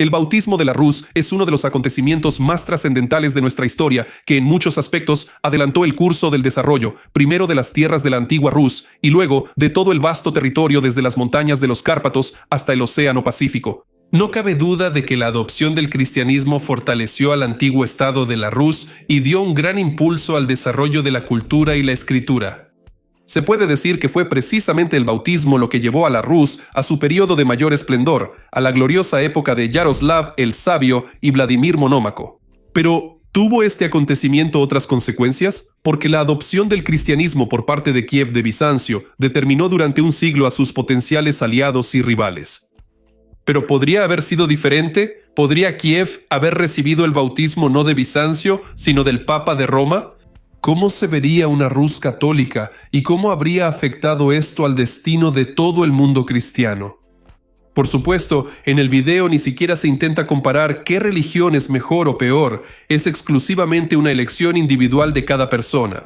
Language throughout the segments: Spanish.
El bautismo de la Rus es uno de los acontecimientos más trascendentales de nuestra historia que en muchos aspectos adelantó el curso del desarrollo, primero de las tierras de la antigua Rus y luego de todo el vasto territorio desde las montañas de los Cárpatos hasta el Océano Pacífico. No cabe duda de que la adopción del cristianismo fortaleció al antiguo estado de la Rus y dio un gran impulso al desarrollo de la cultura y la escritura. Se puede decir que fue precisamente el bautismo lo que llevó a la Rus a su periodo de mayor esplendor, a la gloriosa época de Yaroslav el Sabio y Vladimir Monómaco. Pero, ¿tuvo este acontecimiento otras consecuencias? Porque la adopción del cristianismo por parte de Kiev de Bizancio determinó durante un siglo a sus potenciales aliados y rivales. ¿Pero podría haber sido diferente? ¿Podría Kiev haber recibido el bautismo no de Bizancio, sino del Papa de Roma? ¿Cómo se vería una Rus católica y cómo habría afectado esto al destino de todo el mundo cristiano? Por supuesto, en el video ni siquiera se intenta comparar qué religión es mejor o peor, es exclusivamente una elección individual de cada persona.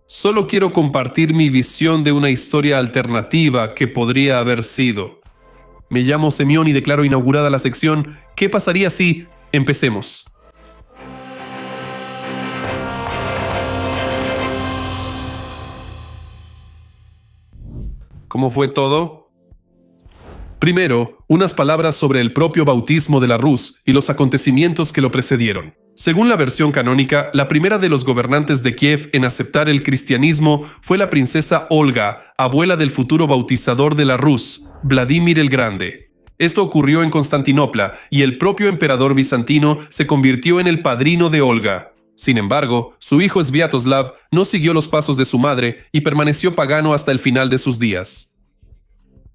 Solo quiero compartir mi visión de una historia alternativa que podría haber sido. Me llamo Semión y declaro inaugurada la sección ¿Qué pasaría si? Empecemos. ¿Cómo fue todo? Primero, unas palabras sobre el propio bautismo de la Rus y los acontecimientos que lo precedieron. Según la versión canónica, la primera de los gobernantes de Kiev en aceptar el cristianismo fue la princesa Olga, abuela del futuro bautizador de la Rus, Vladimir el Grande. Esto ocurrió en Constantinopla y el propio emperador bizantino se convirtió en el padrino de Olga. Sin embargo, su hijo Sviatoslav no siguió los pasos de su madre y permaneció pagano hasta el final de sus días.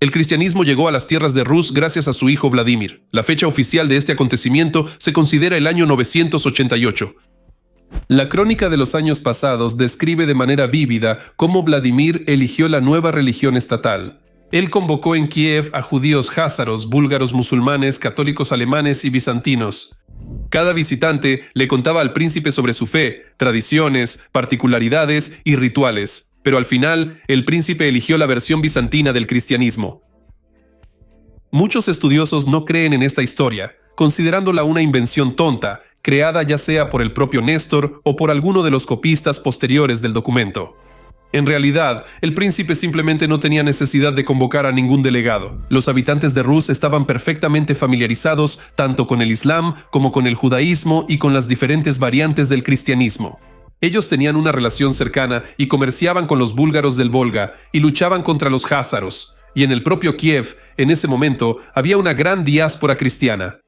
El cristianismo llegó a las tierras de Rus gracias a su hijo Vladimir. La fecha oficial de este acontecimiento se considera el año 988. La crónica de los años pasados describe de manera vívida cómo Vladimir eligió la nueva religión estatal. Él convocó en Kiev a judíos házaros, búlgaros musulmanes, católicos alemanes y bizantinos. Cada visitante le contaba al príncipe sobre su fe, tradiciones, particularidades y rituales, pero al final el príncipe eligió la versión bizantina del cristianismo. Muchos estudiosos no creen en esta historia, considerándola una invención tonta, creada ya sea por el propio Néstor o por alguno de los copistas posteriores del documento. En realidad, el príncipe simplemente no tenía necesidad de convocar a ningún delegado. Los habitantes de Rus estaban perfectamente familiarizados tanto con el Islam como con el judaísmo y con las diferentes variantes del cristianismo. Ellos tenían una relación cercana y comerciaban con los búlgaros del Volga y luchaban contra los házaros. Y en el propio Kiev, en ese momento, había una gran diáspora cristiana.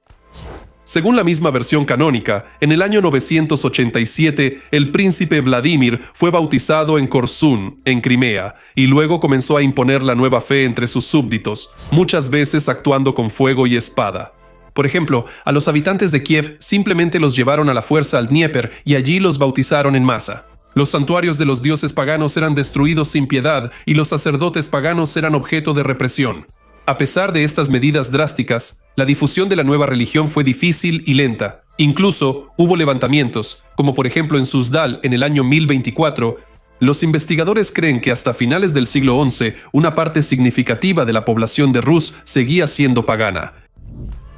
Según la misma versión canónica, en el año 987, el príncipe Vladimir fue bautizado en Korsun, en Crimea, y luego comenzó a imponer la nueva fe entre sus súbditos, muchas veces actuando con fuego y espada. Por ejemplo, a los habitantes de Kiev simplemente los llevaron a la fuerza al Dnieper y allí los bautizaron en masa. Los santuarios de los dioses paganos eran destruidos sin piedad y los sacerdotes paganos eran objeto de represión. A pesar de estas medidas drásticas, la difusión de la nueva religión fue difícil y lenta. Incluso hubo levantamientos, como por ejemplo en Suzdal en el año 1024. Los investigadores creen que hasta finales del siglo XI, una parte significativa de la población de Rus seguía siendo pagana.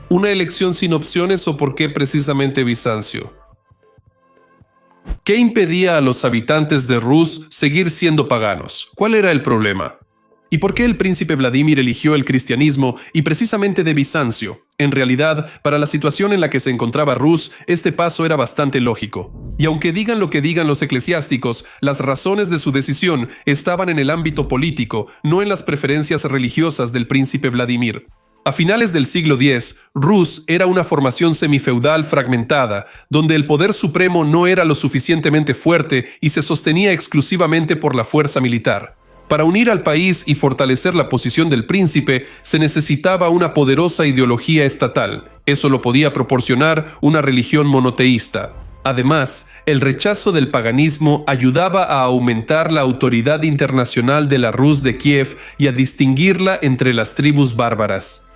¿Una elección sin opciones o por qué precisamente Bizancio? ¿Qué impedía a los habitantes de Rus seguir siendo paganos? ¿Cuál era el problema? ¿Y por qué el príncipe Vladimir eligió el cristianismo y precisamente de Bizancio? En realidad, para la situación en la que se encontraba Rus, este paso era bastante lógico. Y aunque digan lo que digan los eclesiásticos, las razones de su decisión estaban en el ámbito político, no en las preferencias religiosas del príncipe Vladimir. A finales del siglo X, Rus era una formación semifeudal fragmentada, donde el poder supremo no era lo suficientemente fuerte y se sostenía exclusivamente por la fuerza militar. Para unir al país y fortalecer la posición del príncipe, se necesitaba una poderosa ideología estatal. Eso lo podía proporcionar una religión monoteísta. Además, el rechazo del paganismo ayudaba a aumentar la autoridad internacional de la Rus de Kiev y a distinguirla entre las tribus bárbaras.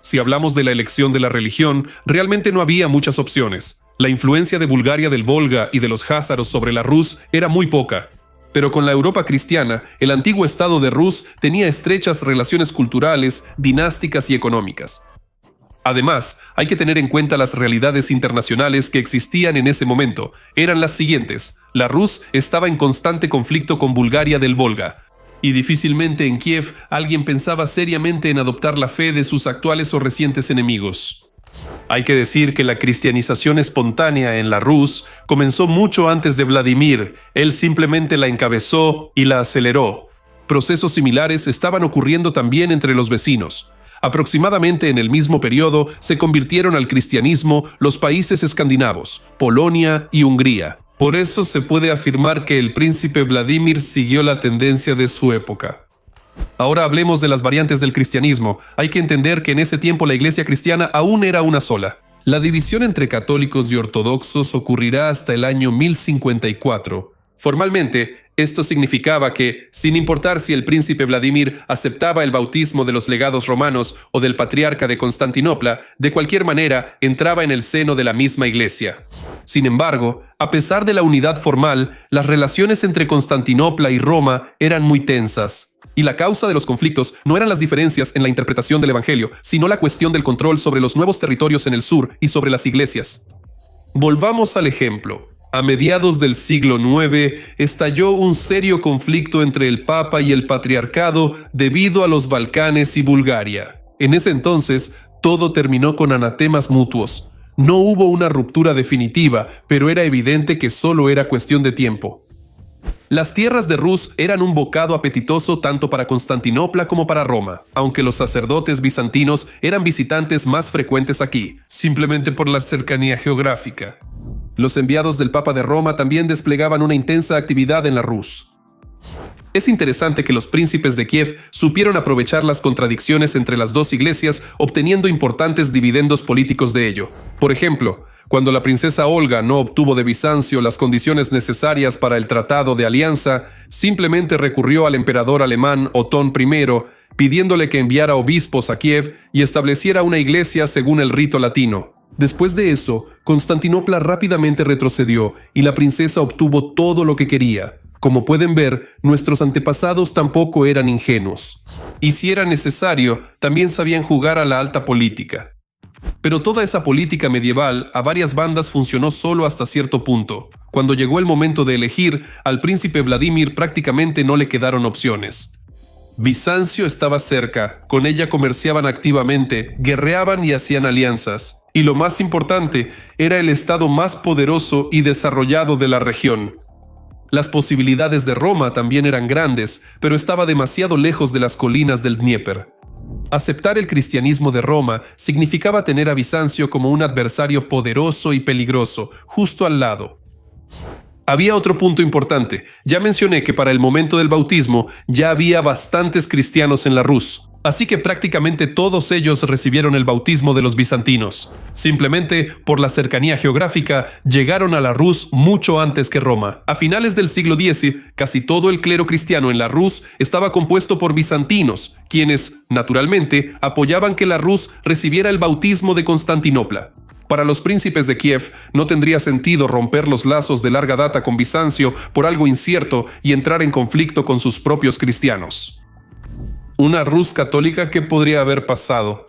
Si hablamos de la elección de la religión, realmente no había muchas opciones. La influencia de Bulgaria del Volga y de los házaros sobre la Rus era muy poca. Pero con la Europa cristiana, el antiguo estado de Rus tenía estrechas relaciones culturales, dinásticas y económicas. Además, hay que tener en cuenta las realidades internacionales que existían en ese momento. Eran las siguientes. La Rus estaba en constante conflicto con Bulgaria del Volga, y difícilmente en Kiev alguien pensaba seriamente en adoptar la fe de sus actuales o recientes enemigos. Hay que decir que la cristianización espontánea en la Rus comenzó mucho antes de Vladimir. Él simplemente la encabezó y la aceleró. Procesos similares estaban ocurriendo también entre los vecinos. Aproximadamente en el mismo periodo se convirtieron al cristianismo los países escandinavos, Polonia y Hungría. Por eso se puede afirmar que el príncipe Vladimir siguió la tendencia de su época. Ahora hablemos de las variantes del cristianismo. Hay que entender que en ese tiempo la iglesia cristiana aún era una sola. La división entre católicos y ortodoxos ocurrirá hasta el año 1054. Formalmente, esto significaba que, sin importar si el príncipe Vladimir aceptaba el bautismo de los legados romanos o del patriarca de Constantinopla, de cualquier manera entraba en el seno de la misma iglesia. Sin embargo, a pesar de la unidad formal, las relaciones entre Constantinopla y Roma eran muy tensas. Y la causa de los conflictos no eran las diferencias en la interpretación del Evangelio, sino la cuestión del control sobre los nuevos territorios en el sur y sobre las iglesias. Volvamos al ejemplo. A mediados del siglo IX estalló un serio conflicto entre el Papa y el Patriarcado debido a los Balcanes y Bulgaria. En ese entonces, todo terminó con anatemas mutuos. No hubo una ruptura definitiva, pero era evidente que solo era cuestión de tiempo. Las tierras de Rus eran un bocado apetitoso tanto para Constantinopla como para Roma, aunque los sacerdotes bizantinos eran visitantes más frecuentes aquí, simplemente por la cercanía geográfica. Los enviados del Papa de Roma también desplegaban una intensa actividad en la Rus. Es interesante que los príncipes de Kiev supieron aprovechar las contradicciones entre las dos iglesias, obteniendo importantes dividendos políticos de ello. Por ejemplo, cuando la princesa Olga no obtuvo de Bizancio las condiciones necesarias para el tratado de alianza, simplemente recurrió al emperador alemán Otón I, pidiéndole que enviara obispos a Kiev y estableciera una iglesia según el rito latino. Después de eso, Constantinopla rápidamente retrocedió y la princesa obtuvo todo lo que quería. Como pueden ver, nuestros antepasados tampoco eran ingenuos. Y si era necesario, también sabían jugar a la alta política. Pero toda esa política medieval a varias bandas funcionó solo hasta cierto punto. Cuando llegó el momento de elegir, al príncipe Vladimir prácticamente no le quedaron opciones. Bizancio estaba cerca, con ella comerciaban activamente, guerreaban y hacían alianzas. Y lo más importante, era el estado más poderoso y desarrollado de la región. Las posibilidades de Roma también eran grandes, pero estaba demasiado lejos de las colinas del Dnieper. Aceptar el cristianismo de Roma significaba tener a Bizancio como un adversario poderoso y peligroso, justo al lado. Había otro punto importante. Ya mencioné que para el momento del bautismo ya había bastantes cristianos en la Rus, así que prácticamente todos ellos recibieron el bautismo de los bizantinos. Simplemente, por la cercanía geográfica, llegaron a la Rus mucho antes que Roma. A finales del siglo X, casi todo el clero cristiano en la Rus estaba compuesto por bizantinos, quienes, naturalmente, apoyaban que la Rus recibiera el bautismo de Constantinopla. Para los príncipes de Kiev no tendría sentido romper los lazos de larga data con Bizancio por algo incierto y entrar en conflicto con sus propios cristianos. ¿Una Rus católica qué podría haber pasado?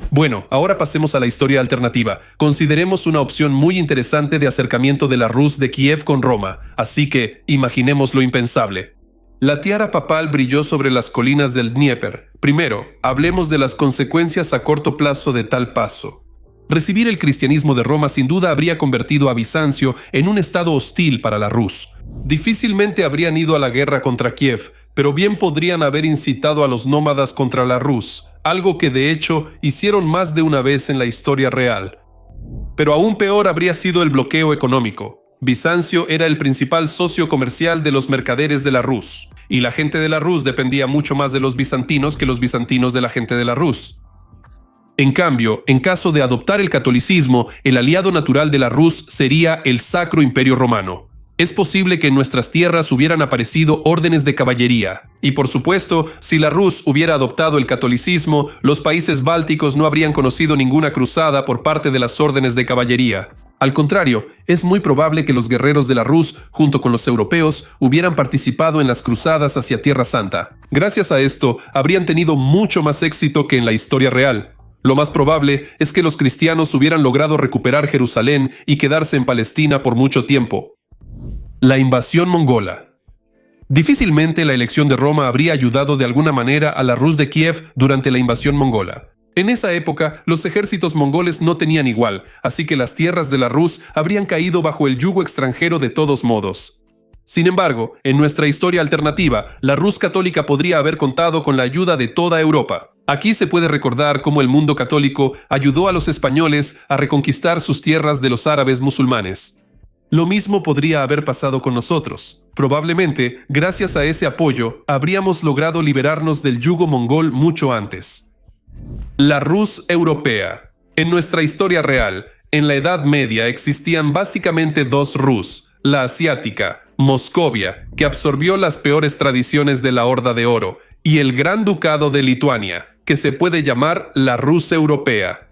Bueno, ahora pasemos a la historia alternativa. Consideremos una opción muy interesante de acercamiento de la Rus de Kiev con Roma, así que imaginemos lo impensable. La tiara papal brilló sobre las colinas del Dnieper. Primero, hablemos de las consecuencias a corto plazo de tal paso. Recibir el cristianismo de Roma sin duda habría convertido a Bizancio en un estado hostil para la Rus. Difícilmente habrían ido a la guerra contra Kiev, pero bien podrían haber incitado a los nómadas contra la Rus, algo que de hecho hicieron más de una vez en la historia real. Pero aún peor habría sido el bloqueo económico. Bizancio era el principal socio comercial de los mercaderes de la Rus, y la gente de la Rus dependía mucho más de los bizantinos que los bizantinos de la gente de la Rus. En cambio, en caso de adoptar el catolicismo, el aliado natural de la Rus sería el Sacro Imperio Romano. Es posible que en nuestras tierras hubieran aparecido órdenes de caballería. Y por supuesto, si la Rus hubiera adoptado el catolicismo, los países bálticos no habrían conocido ninguna cruzada por parte de las órdenes de caballería. Al contrario, es muy probable que los guerreros de la Rus, junto con los europeos, hubieran participado en las cruzadas hacia Tierra Santa. Gracias a esto, habrían tenido mucho más éxito que en la historia real. Lo más probable es que los cristianos hubieran logrado recuperar Jerusalén y quedarse en Palestina por mucho tiempo. La invasión mongola. Difícilmente la elección de Roma habría ayudado de alguna manera a la Rus de Kiev durante la invasión mongola. En esa época, los ejércitos mongoles no tenían igual, así que las tierras de la Rus habrían caído bajo el yugo extranjero de todos modos. Sin embargo, en nuestra historia alternativa, la Rus católica podría haber contado con la ayuda de toda Europa. Aquí se puede recordar cómo el mundo católico ayudó a los españoles a reconquistar sus tierras de los árabes musulmanes. Lo mismo podría haber pasado con nosotros. Probablemente, gracias a ese apoyo, habríamos logrado liberarnos del yugo mongol mucho antes. La Rus europea. En nuestra historia real, en la Edad Media existían básicamente dos Rus, la asiática, Moscovia, que absorbió las peores tradiciones de la Horda de Oro, y el Gran Ducado de Lituania, que se puede llamar la Rus europea.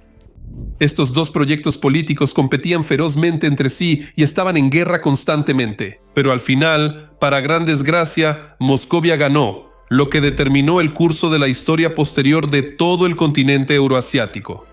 Estos dos proyectos políticos competían ferozmente entre sí y estaban en guerra constantemente. Pero al final, para gran desgracia, Moscovia ganó, lo que determinó el curso de la historia posterior de todo el continente euroasiático.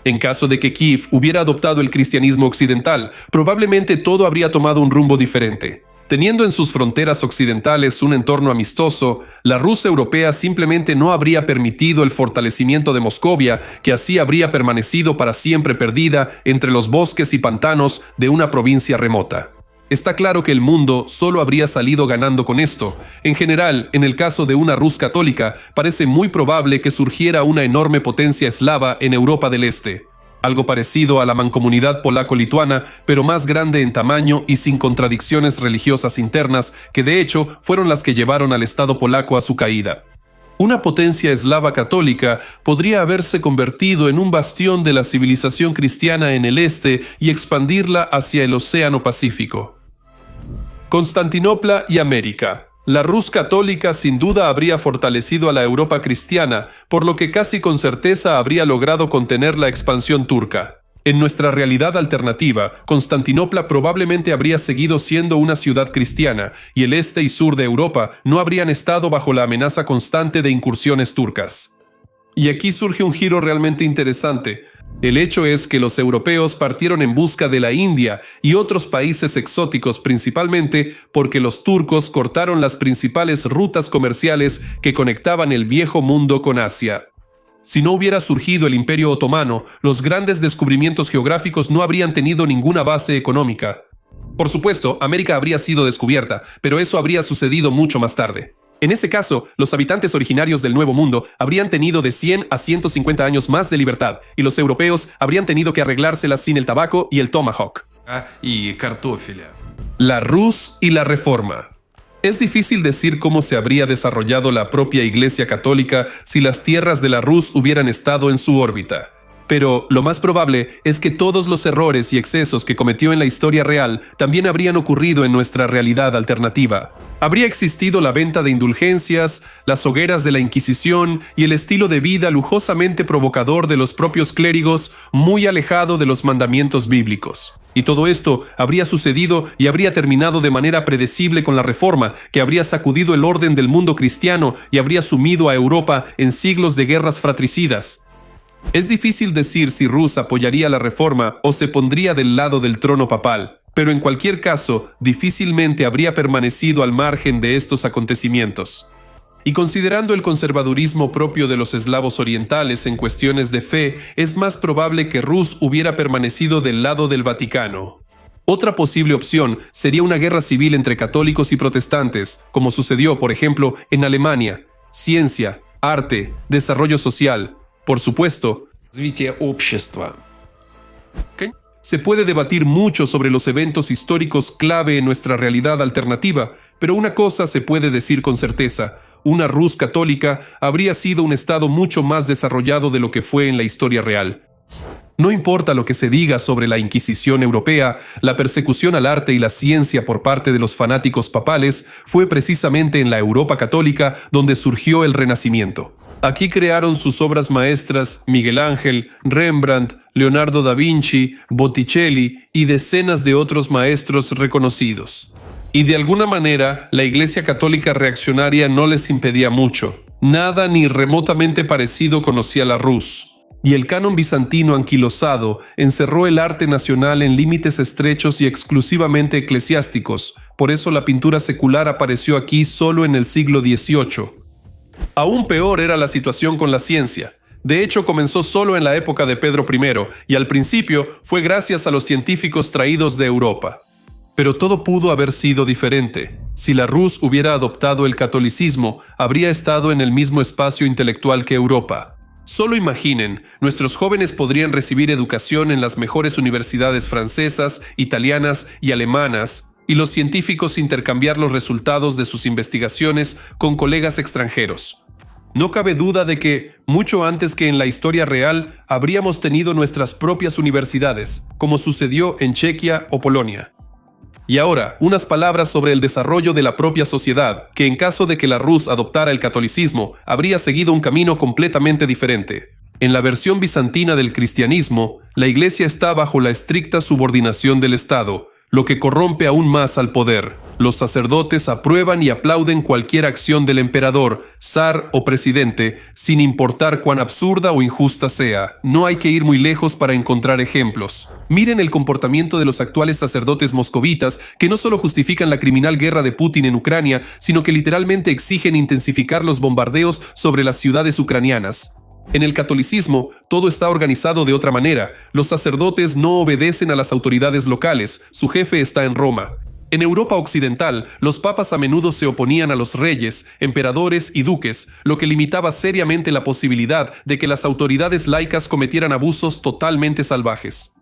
En caso de que Kiev hubiera adoptado el cristianismo occidental, probablemente todo habría tomado un rumbo diferente. Teniendo en sus fronteras occidentales un entorno amistoso, la Rus europea simplemente no habría permitido el fortalecimiento de Moscovia, que así habría permanecido para siempre perdida entre los bosques y pantanos de una provincia remota. Está claro que el mundo solo habría salido ganando con esto. En general, en el caso de una Rus católica, parece muy probable que surgiera una enorme potencia eslava en Europa del Este. Algo parecido a la mancomunidad polaco-lituana, pero más grande en tamaño y sin contradicciones religiosas internas, que de hecho fueron las que llevaron al Estado polaco a su caída. Una potencia eslava católica podría haberse convertido en un bastión de la civilización cristiana en el este y expandirla hacia el Océano Pacífico. Constantinopla y América. La Rus católica sin duda habría fortalecido a la Europa cristiana, por lo que casi con certeza habría logrado contener la expansión turca. En nuestra realidad alternativa, Constantinopla probablemente habría seguido siendo una ciudad cristiana, y el este y sur de Europa no habrían estado bajo la amenaza constante de incursiones turcas. Y aquí surge un giro realmente interesante. El hecho es que los europeos partieron en busca de la India y otros países exóticos principalmente porque los turcos cortaron las principales rutas comerciales que conectaban el viejo mundo con Asia. Si no hubiera surgido el Imperio Otomano, los grandes descubrimientos geográficos no habrían tenido ninguna base económica. Por supuesto, América habría sido descubierta, pero eso habría sucedido mucho más tarde. En ese caso, los habitantes originarios del Nuevo Mundo habrían tenido de 100 a 150 años más de libertad, y los europeos habrían tenido que arreglárselas sin el tabaco y el tomahawk. La Rus y la Reforma. Es difícil decir cómo se habría desarrollado la propia Iglesia Católica si las tierras de la Rus hubieran estado en su órbita. Pero lo más probable es que todos los errores y excesos que cometió en la historia real también habrían ocurrido en nuestra realidad alternativa. Habría existido la venta de indulgencias, las hogueras de la Inquisición y el estilo de vida lujosamente provocador de los propios clérigos, muy alejado de los mandamientos bíblicos. Y todo esto habría sucedido y habría terminado de manera predecible con la Reforma, que habría sacudido el orden del mundo cristiano y habría sumido a Europa en siglos de guerras fratricidas. Es difícil decir si Rus apoyaría la Reforma o se pondría del lado del trono papal, pero en cualquier caso, difícilmente habría permanecido al margen de estos acontecimientos. Y considerando el conservadurismo propio de los eslavos orientales en cuestiones de fe, es más probable que Rus hubiera permanecido del lado del Vaticano. Otra posible opción sería una guerra civil entre católicos y protestantes, como sucedió, por ejemplo, en Alemania. Ciencia, arte, desarrollo social. Por supuesto, se puede debatir mucho sobre los eventos históricos clave en nuestra realidad alternativa, pero una cosa se puede decir con certeza: una Rus católica habría sido un estado mucho más desarrollado de lo que fue en la historia real. No importa lo que se diga sobre la Inquisición europea, la persecución al arte y la ciencia por parte de los fanáticos papales fue precisamente en la Europa católica donde surgió el Renacimiento. Aquí crearon sus obras maestras Miguel Ángel, Rembrandt, Leonardo da Vinci, Botticelli y decenas de otros maestros reconocidos. Y de alguna manera, la Iglesia Católica reaccionaria no les impedía mucho. Nada ni remotamente parecido conocía la Rus. y el canon bizantino anquilosado encerró el arte nacional en límites estrechos y exclusivamente eclesiásticos. Por eso la pintura secular apareció aquí solo en el siglo XVIII. Aún peor era la situación con la ciencia. De hecho, comenzó solo en la época de Pedro I, y al principio fue gracias a los científicos traídos de Europa. Pero todo pudo haber sido diferente. Si la Rus hubiera adoptado el catolicismo, habría estado en el mismo espacio intelectual que Europa. Solo imaginen, nuestros jóvenes podrían recibir educación en las mejores universidades francesas, italianas y alemanas, y los científicos intercambiar los resultados de sus investigaciones con colegas extranjeros. No cabe duda de que, mucho antes que en la historia real, habríamos tenido nuestras propias universidades, como sucedió en Chequia o Polonia. Y ahora, unas palabras sobre el desarrollo de la propia sociedad, que en caso de que la Rus adoptara el catolicismo, habría seguido un camino completamente diferente. En la versión bizantina del cristianismo, la Iglesia está bajo la estricta subordinación del Estado, lo que corrompe aún más al poder. Los sacerdotes aprueban y aplauden cualquier acción del emperador, zar o presidente, sin importar cuán absurda o injusta sea. No hay que ir muy lejos para encontrar ejemplos. Miren el comportamiento de los actuales sacerdotes moscovitas, que no solo justifican la criminal guerra de Putin en Ucrania, sino que literalmente exigen intensificar los bombardeos sobre las ciudades ucranianas. En el catolicismo, todo está organizado de otra manera. Los sacerdotes no obedecen a las autoridades locales, su jefe está en Roma. En Europa occidental, los papas a menudo se oponían a los reyes, emperadores y duques, lo que limitaba seriamente la posibilidad de que las autoridades laicas cometieran abusos totalmente salvajes.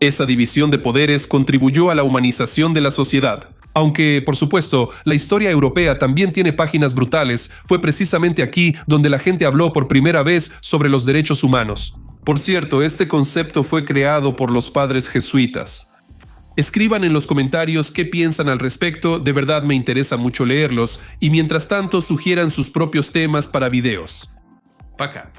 Esa división de poderes contribuyó a la humanización de la sociedad. Aunque, por supuesto, la historia europea también tiene páginas brutales, fue precisamente aquí donde la gente habló por primera vez sobre los derechos humanos. Por cierto, este concepto fue creado por los padres jesuitas. Escriban en los comentarios qué piensan al respecto, de verdad me interesa mucho leerlos, y mientras tanto sugieran sus propios temas para videos. Paca.